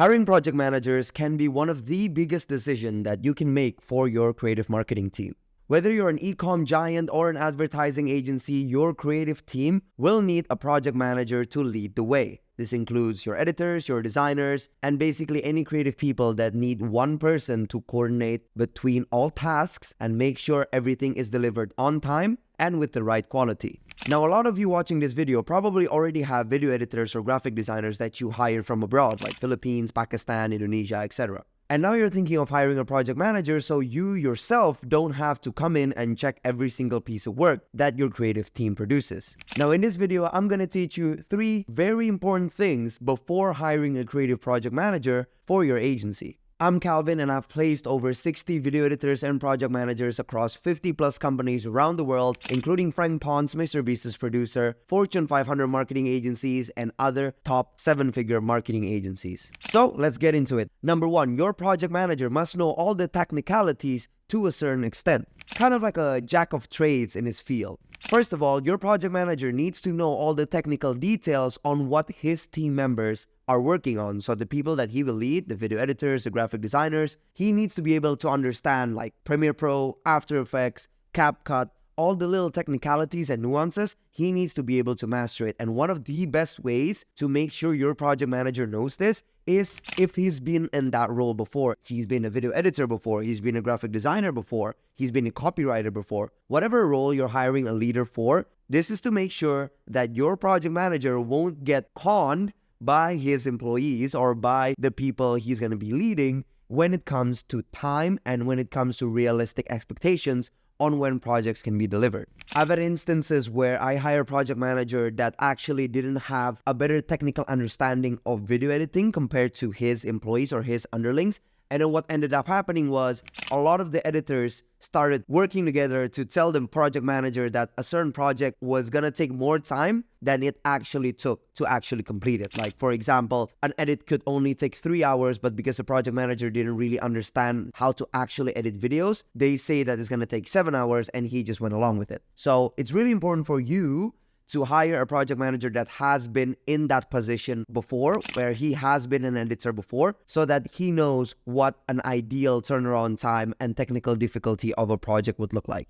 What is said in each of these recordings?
Hiring project managers can be one of the biggest decisions that you can make for your creative marketing team. Whether you're an e-com giant or an advertising agency, your creative team will need a project manager to lead the way. This includes your editors, your designers, and basically any creative people that need one person to coordinate between all tasks and make sure everything is delivered on time and with the right quality. Now, a lot of you watching this video probably already have video editors or graphic designers that you hire from abroad, like Philippines, Pakistan, Indonesia, etc. And now you're thinking of hiring a project manager so you yourself don't have to come in and check every single piece of work that your creative team produces. Now, in this video, I'm going to teach you 3 very important things before hiring a creative project manager for your agency. I'm Calvin, and I've placed over 60 video editors and project managers across 50 plus companies around the world, including Frank Pond's Mr. Beast's producer, Fortune 500 marketing agencies, and other top 7-figure marketing agencies. So let's get into it. Number 1, your project manager must know all the technicalities to a certain extent, kind of like a jack of trades in his field. First of all, your project manager needs to know all the technical details on what his team members are working on. So the people that he will lead, the video editors, the graphic designers, he needs to be able to understand like Premiere Pro, After Effects, CapCut, all the little technicalities and nuances. He needs to be able to master it. And one of the best ways to make sure your project manager knows this is if he's been in that role before. He's been a video editor before, he's been a graphic designer before, he's been a copywriter before. Whatever role you're hiring a leader for, this is to make sure that your project manager won't get conned by his employees or by the people he's going to be leading when it comes to time and when it comes to realistic expectations on when projects can be delivered. I've had instances where I hire a project manager that actually didn't have a better technical understanding of video editing compared to his employees or his underlings. And then what ended up happening was a lot of the editors started working together to tell the project manager that a certain project was going to take more time than it actually took to actually complete it. Like, for example, an edit could only take 3 hours, but because the project manager didn't really understand how to actually edit videos, they say that it's going to take 7 hours, and he just went along with it. So it's really important for you to hire a project manager that has been in that position before, where he has been an editor before, so that he knows what an ideal turnaround time and technical difficulty of a project would look like.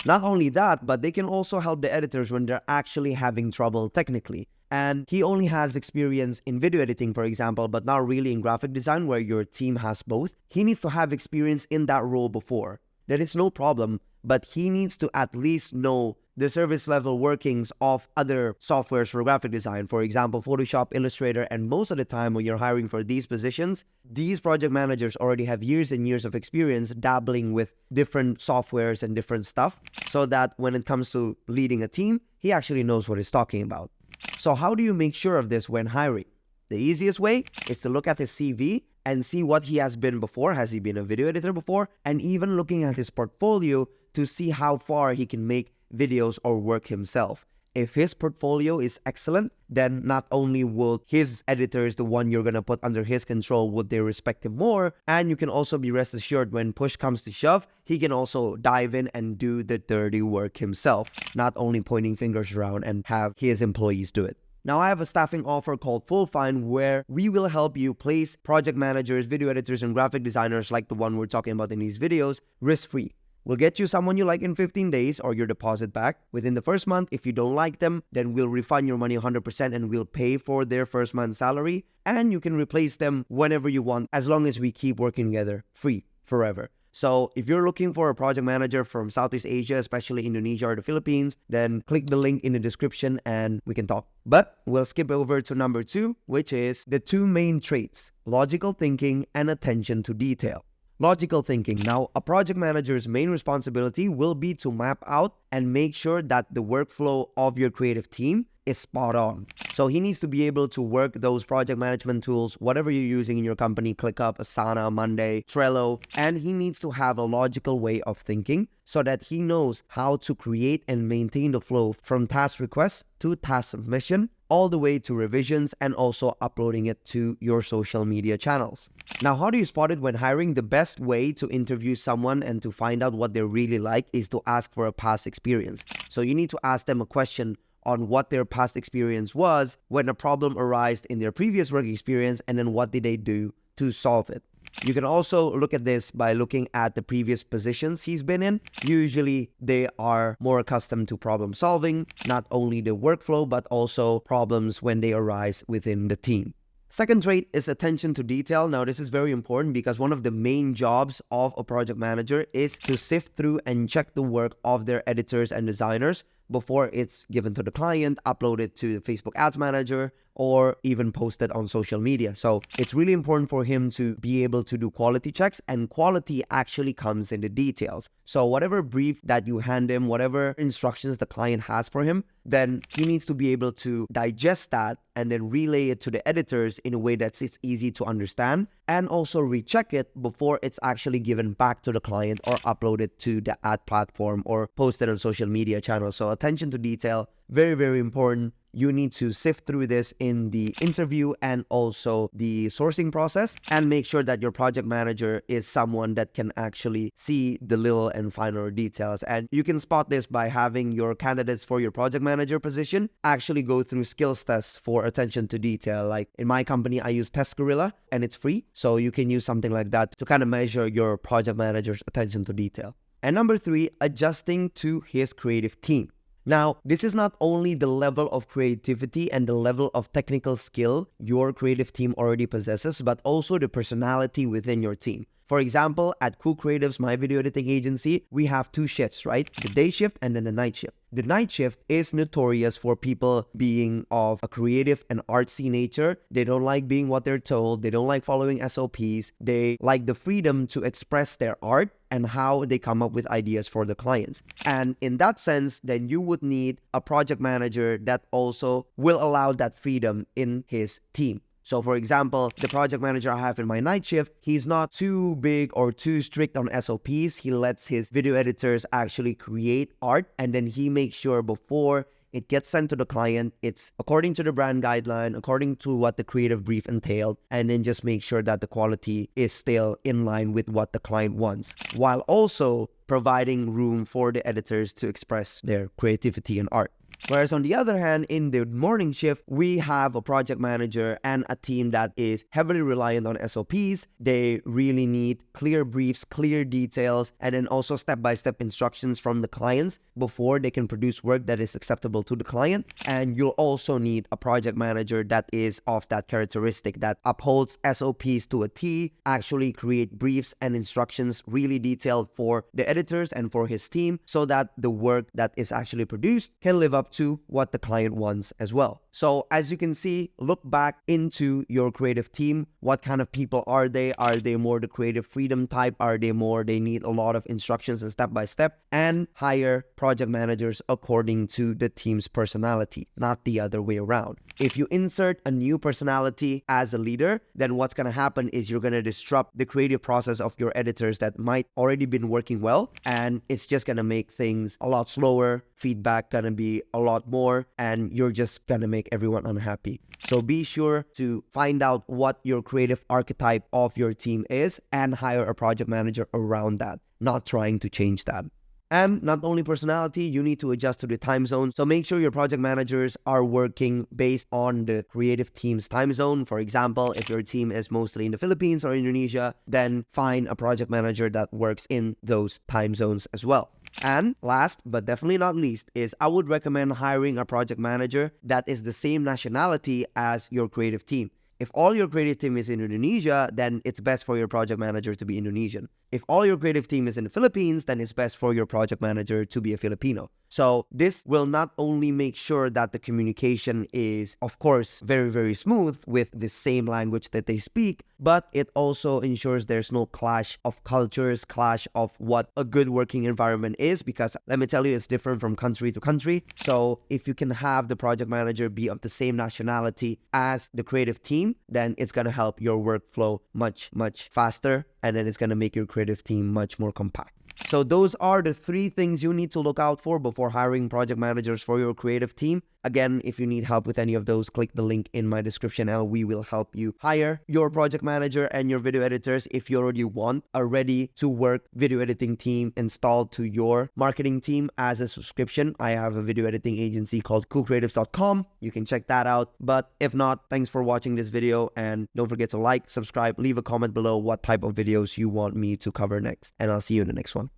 Not only that, but they can also help the editors when they're actually having trouble technically. And he only has experience in video editing, for example, but not really in graphic design, where your team has both. He needs to have experience in that role before. That is no problem, but he needs to at least know the service level workings of other softwares for graphic design, for example, Photoshop, Illustrator, and most of the time when you're hiring for these positions, these project managers already have years and years of experience dabbling with different softwares and different stuff, so that when it comes to leading a team, he actually knows what he's talking about. So how do you make sure of this when hiring? The easiest way is to look at his CV and see what he has been before. Has he been a video editor before? And even looking at his portfolio to see how far he can make videos or work himself. If his portfolio is excellent, then not only will his editors, the one you're going to put under his control, would they respect him more, and you can also be rest assured when push comes to shove, he can also dive in and do the dirty work himself, not only pointing fingers around and have his employees do it. Now, I have a staffing offer called Full Find, where we will help you place project managers, video editors, and graphic designers like the one we're talking about in these videos, risk-free. We'll get you someone you like in 15 days or your deposit back within the first month. If you don't like them, then we'll refund your money 100% and we'll pay for their first month's salary. And you can replace them whenever you want, as long as we keep working together, free, forever. So if you're looking for a project manager from Southeast Asia, especially Indonesia or the Philippines, then click the link in the description and we can talk. But we'll skip over to number 2, which is the 2 main traits: logical thinking and attention to detail. Logical thinking. Now, a project manager's main responsibility will be to map out and make sure that the workflow of your creative team is spot on. So he needs to be able to work those project management tools, whatever you're using in your company, ClickUp, Asana, Monday, Trello, and he needs to have a logical way of thinking so that he knows how to create and maintain the flow from task request to task submission, all the way to revisions and also uploading it to your social media channels. Now, how do you spot it when hiring? The best way to interview someone and to find out what they really like is to ask for a past experience. So you need to ask them a question on what their past experience was when a problem arose in their previous work experience, and then what did they do to solve it. You can also look at this by looking at the previous positions he's been in. Usually they are more accustomed to problem solving, not only the workflow, but also problems when they arise within the team. Second trait is attention to detail. Now, this is very important because one of the main jobs of a project manager is to sift through and check the work of their editors and designers before it's given to the client, uploaded to the Facebook Ads Manager, or even posted on social media. So it's really important for him to be able to do quality checks, and quality actually comes in the details. So whatever brief that you hand him, whatever instructions the client has for him, then he needs to be able to digest that and then relay it to the editors in a way that's easy to understand, and also recheck it before it's actually given back to the client or uploaded to the ad platform or posted on social media channels. So attention to detail, very, very important. You need to sift through this in the interview and also the sourcing process, and make sure that your project manager is someone that can actually see the little and finer details. And you can spot this by having your candidates for your project manager position actually go through skills tests for attention to detail. Like in my company, I use Test Gorilla and it's free. So you can use something like that to kind of measure your project manager's attention to detail. And number 3, adjusting to his creative team. Now, this is not only the level of creativity and the level of technical skill your creative team already possesses, but also the personality within your team. For example, at Cool Creatives, my video editing agency, we have 2 shifts, right? The day shift and then the night shift. The night shift is notorious for people being of a creative and artsy nature. They don't like being what they're told. They don't like following SOPs. They like the freedom to express their art and how they come up with ideas for the clients. And in that sense, then you would need a project manager that also will allow that freedom in his team. So for example, the project manager I have in my night shift, he's not too big or too strict on SOPs. He lets his video editors actually create art, and then he makes sure before it gets sent to the client, it's according to the brand guideline, according to what the creative brief entailed, and then just make sure that the quality is still in line with what the client wants, while also providing room for the editors to express their creativity and art. Whereas on the other hand, in the morning shift, we have a project manager and a team that is heavily reliant on SOPs. They really need clear briefs, clear details, and then also step-by-step instructions from the clients before they can produce work that is acceptable to the client. And you'll also need a project manager that is of that characteristic, that upholds SOPs to a T, actually create briefs and instructions really detailed for the editors and for his team, so that the work that is actually produced can live up to what the client wants as well. So as you can see, look back into your creative team. What kind of people are they? Are they more the creative freedom type? Are they more, they need a lot of instructions and step by step? And hire project managers according to the team's personality, not the other way around. If you insert a new personality as a leader, then what's going to happen is you're going to disrupt the creative process of your editors that might already been working well, and it's just going to make things a lot slower, feedback going to be a lot more, and you're just going to make everyone unhappy. So be sure to find out what your creative archetype of your team is and hire a project manager around that, not trying to change that. And not only personality, you need to adjust to the time zone. So make sure your project managers are working based on the creative team's time zone. For example, if your team is mostly in the Philippines or Indonesia, then find a project manager that works in those time zones as well. And last but definitely not least is I would recommend hiring a project manager that is the same nationality as your creative team. If all your creative team is in Indonesia, then it's best for your project manager to be Indonesian. If all your creative team is in the Philippines, then it's best for your project manager to be a Filipino. So this will not only make sure that the communication is, of course, very, very smooth with the same language that they speak, but it also ensures there's no clash of cultures, clash of what a good working environment is, because let me tell you, it's different from country to country. So if you can have the project manager be of the same nationality as the creative team, then it's going to help your workflow much, much faster, and then it's going to make your creative team much more compact. So those are the 3 things you need to look out for before hiring project managers for your creative team. Again, if you need help with any of those, click the link in my description and we will help you hire your project manager and your video editors if you already want a ready to work video editing team installed to your marketing team as a subscription. I have a video editing agency called coolcreatives.com. You can check that out. But if not, thanks for watching this video, and don't forget to like, subscribe, leave a comment below what type of videos you want me to cover next, and I'll see you in the next one.